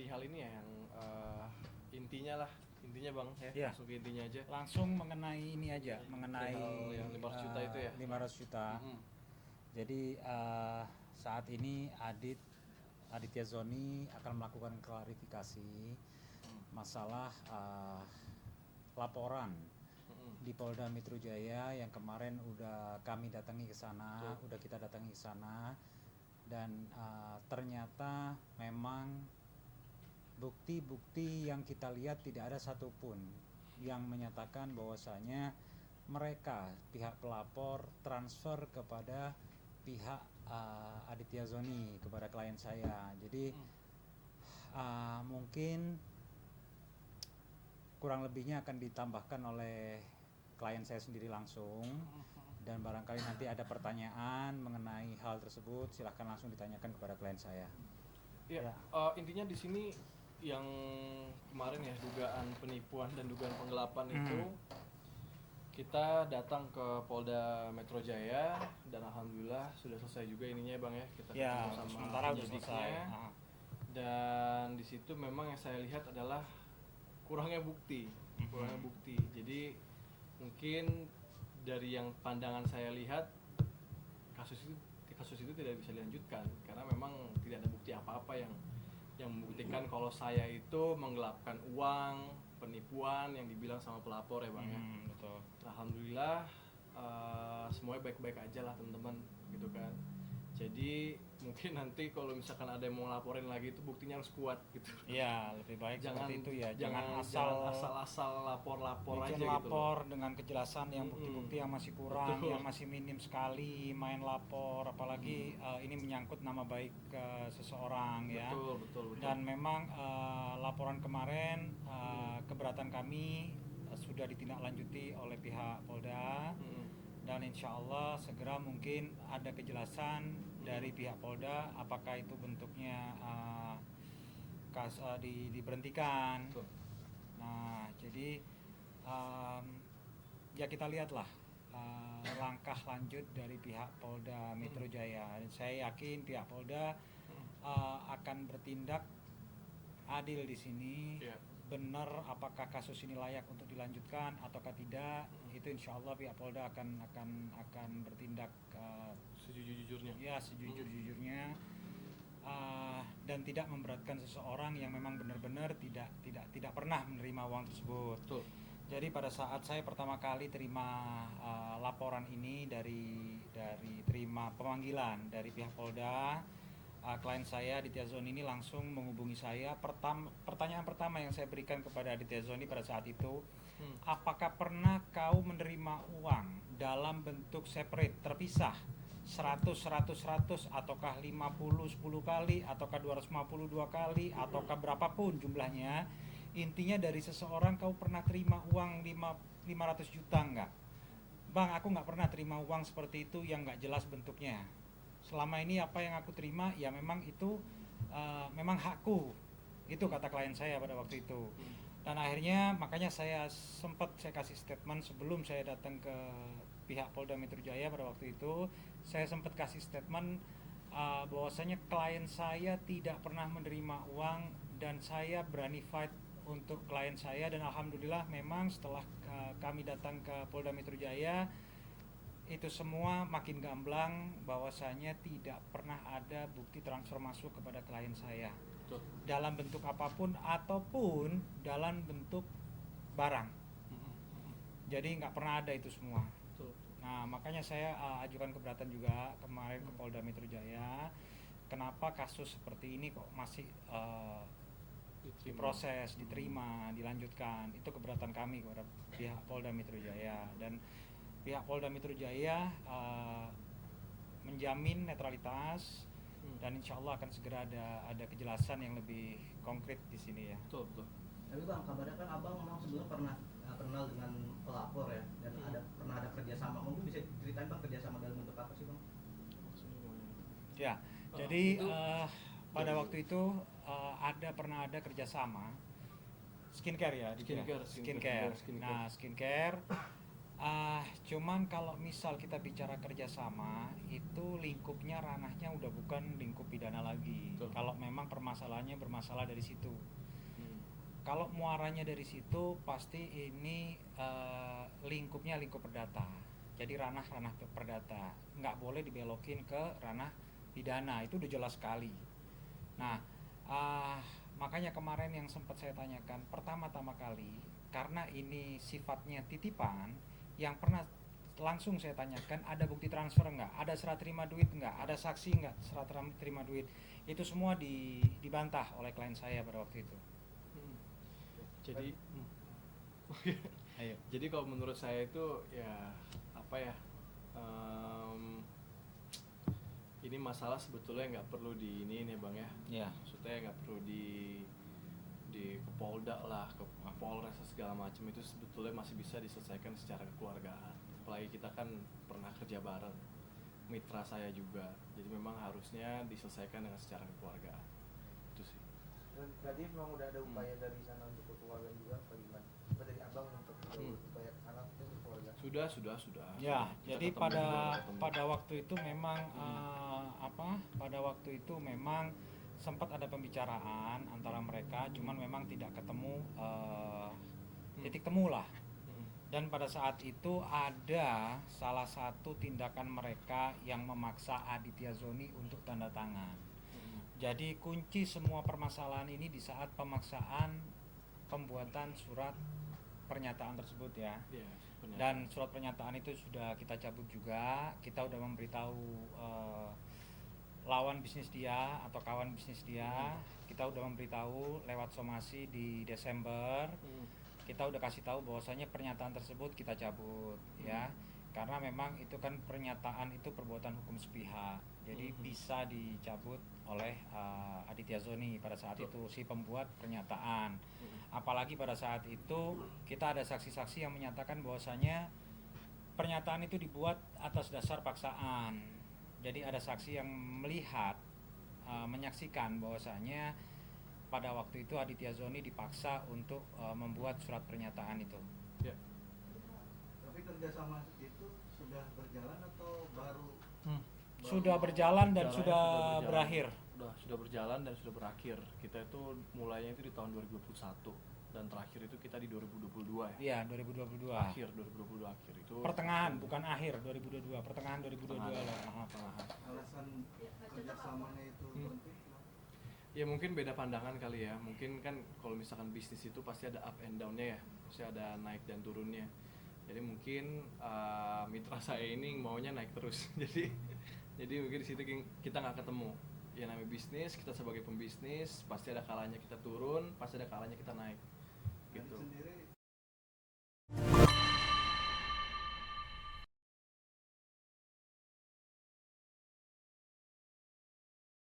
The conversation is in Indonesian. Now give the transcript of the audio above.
perihal ini ya yang intinya lah, intinya bang ya, Ya. langsung ke intinya aja. Langsung mengenai ini aja, mengenai Perihal yang 500 juta itu ya? 500 juta. Mm-mm. Jadi saat ini Aditya Zoni akan melakukan klarifikasi masalah laporan Mm-mm. di Polda Metro Jaya yang kemarin udah kami datangi ke sana, udah kita datangi ke sana, dan ternyata memang bukti-bukti yang kita lihat tidak ada satupun yang menyatakan bahwasanya mereka pihak pelapor transfer kepada pihak Aditya Zoni, kepada klien saya. Jadi mungkin kurang lebihnya akan ditambahkan oleh klien saya sendiri langsung, dan barangkali nanti ada pertanyaan mengenai hal tersebut silahkan langsung ditanyakan kepada klien saya. Iya, intinya di sini yang kemarin ya dugaan penipuan dan dugaan penggelapan itu kita datang ke Polda Metro Jaya dan alhamdulillah sudah selesai juga ininya ya bang ya, kita Ya, ketemu sama sementara udah selesai. penyidiknya. Dan di situ memang yang saya lihat adalah kurangnya bukti. Jadi mungkin dari yang pandangan saya lihat kasus itu tidak bisa dilanjutkan karena memang tidak ada bukti apa-apa yang membuktikan kalau saya itu menggelapkan uang, penipuan yang dibilang sama pelapor ya bang ya. Betul. Alhamdulillah semuanya baik-baik aja lah teman-teman gitu kan. Jadi mungkin nanti kalau misalkan ada yang mau laporin lagi itu buktinya harus kuat gitu. Iya, lebih baik seperti itu ya. Jangan asal lapor aja bikin gitu lapor loh. dengan kejelasan yang bukti-bukti yang masih kurang, Betul. yang masih minim sekali, main lapor, apalagi ini menyangkut nama baik seseorang ya. Betul. Dan memang laporan kemarin keberatan kami sudah ditindaklanjuti oleh pihak Polda. Dan insya Allah segera mungkin ada kejelasan dari pihak Polda apakah itu bentuknya diberhentikan. Betul. Nah, jadi ya kita lihatlah langkah lanjut dari pihak Polda Metro Jaya. Dan saya yakin pihak Polda akan bertindak adil di sini. Yeah. Benar apakah kasus ini layak untuk dilanjutkan ataukah tidak, itu insya Allah pihak Polda akan bertindak sejujur-jujurnya. Ya, sejujur-jujurnya dan tidak memberatkan seseorang yang memang benar-benar tidak pernah menerima uang tersebut. Betul. Jadi pada saat saya pertama kali terima laporan ini dari terima pemanggilan dari pihak Polda, klien saya Aditya Zoni ini langsung menghubungi saya. Pertanyaan pertama yang saya berikan kepada Aditya Zoni pada saat itu, apakah pernah kau menerima uang dalam bentuk separate, terpisah, 100 ataukah 50 10 kali ataukah 252 kali ataukah berapapun jumlahnya, intinya dari seseorang kau pernah terima uang 500 juta enggak? Bang, aku nggak pernah terima uang seperti itu yang nggak jelas bentuknya. Selama ini apa yang aku terima ya memang itu memang hakku, itu kata klien saya pada waktu itu. Dan akhirnya makanya saya kasih statement sebelum saya datang ke pihak Polda Metro Jaya pada waktu itu. Saya sempat kasih statement bahwasanya klien saya tidak pernah menerima uang dan saya berani fight untuk klien saya. Dan alhamdulillah memang setelah kami datang ke Polda Metro Jaya, itu semua makin gamblang bahwasanya tidak pernah ada bukti transfer masuk kepada klien saya. Betul. Dalam bentuk apapun ataupun dalam bentuk barang. Jadi nggak pernah ada itu semua. Betul. Nah, makanya saya ajukan keberatan juga kemarin ke Polda Metro Jaya. Kenapa kasus seperti ini kok masih diproses, diterima, dilanjutkan? Itu keberatan kami kepada pihak Polda Metro Jaya. Dan pihak Polda Metro Jaya menjamin netralitas dan insya Allah akan segera ada kejelasan yang lebih konkret di sini ya. Betul. Tapi bang, kabarnya kan abang memang sebelumnya pernah kenal dengan pelapor ya, dan pernah ada kerjasama. Mungkin bisa ceritain bang kerjasama dalam bentuk apa sih bang? Ya, jadi pada waktu itu pernah ada kerjasama skincare ya. Skincare. Nah, skincare Cuman kalau misal kita bicara kerjasama, itu lingkupnya ranahnya udah bukan lingkup pidana lagi. Betul. Kalau memang permasalahannya bermasalah dari situ. Hmm. Kalau muaranya dari situ, pasti ini lingkupnya lingkup perdata. Jadi ranah-ranah perdata, nggak boleh dibelokin ke ranah pidana, itu udah jelas sekali. Nah, makanya kemarin yang sempat saya tanyakan, pertama-tama kali, karena ini sifatnya titipan, yang pernah langsung saya tanyakan, ada bukti transfer nggak, ada serah terima duit nggak, ada saksi nggak serah terima duit, itu semua dibantah oleh klien saya pada waktu itu. Hmm. Jadi Ayo. jadi kalau menurut saya itu ya apa ya, ini masalah sebetulnya nggak perlu di ini ya bang ya. Ya. Maksudnya nggak perlu di ke Polda lah, ke Polres segala macam, itu sebetulnya masih bisa diselesaikan secara kekeluargaan. Apalagi kita kan pernah kerja bareng, mitra saya juga, jadi memang harusnya diselesaikan dengan secara kekeluargaan. Itu sih. Dan tadi memang udah ada upaya dari sana untuk keluarga juga apa gimana? Apa dari abang untuk upaya ke sana untuk keluarga? Sudah. Ya, Kita jadi ketemu juga, pada waktu itu memang pada waktu itu memang sempat ada pembicaraan antara mereka, cuman memang tidak ketemu titik temu lah. Dan pada saat itu ada salah satu tindakan mereka yang memaksa Aditya Zoni untuk tanda tangan. Jadi kunci semua permasalahan ini di saat pemaksaan pembuatan surat pernyataan tersebut ya. Iya, pernyataan. Dan surat pernyataan itu sudah kita cabut juga. Kita udah memberitahu lawan bisnis dia atau kawan bisnis dia. Kita udah memberitahu lewat somasi di Desember. Kita udah kasih tahu bahwasanya pernyataan tersebut kita cabut ya. Karena memang itu kan pernyataan itu perbuatan hukum sepihak. Jadi bisa dicabut oleh Aditya Zoni pada saat itu, si pembuat pernyataan. Apalagi pada saat itu kita ada saksi-saksi yang menyatakan bahwasanya pernyataan itu dibuat atas dasar paksaan. Jadi ada saksi yang melihat, menyaksikan bahwasanya pada waktu itu Aditya Zoni dipaksa untuk membuat surat pernyataan itu. Ya. Tapi kerjasama itu sudah berjalan atau baru? Sudah berjalan dan Jalannya sudah berjalan. berakhir. Sudah berjalan dan sudah berakhir. Kita itu mulainya itu di tahun 2021 dan terakhir itu kita di 2022 ya. Iya, 2022. Akhir 2022 akhir itu. Pertengahan, bukan akhir 2022, pertengahan 2022 lah. Pertengahan. Alasan kerjasamanya itu penting? Ya mungkin beda pandangan kali ya. Mungkin kan kalau misalkan bisnis itu pasti ada up and down-nya ya. Pasti ada naik dan turunnya. Jadi mungkin mitra saya ini maunya naik terus. jadi mungkin di situ kita nggak ketemu. Ya namanya bisnis, kita sebagai pembisnis pasti ada kalanya kita turun, pasti ada kalanya kita naik.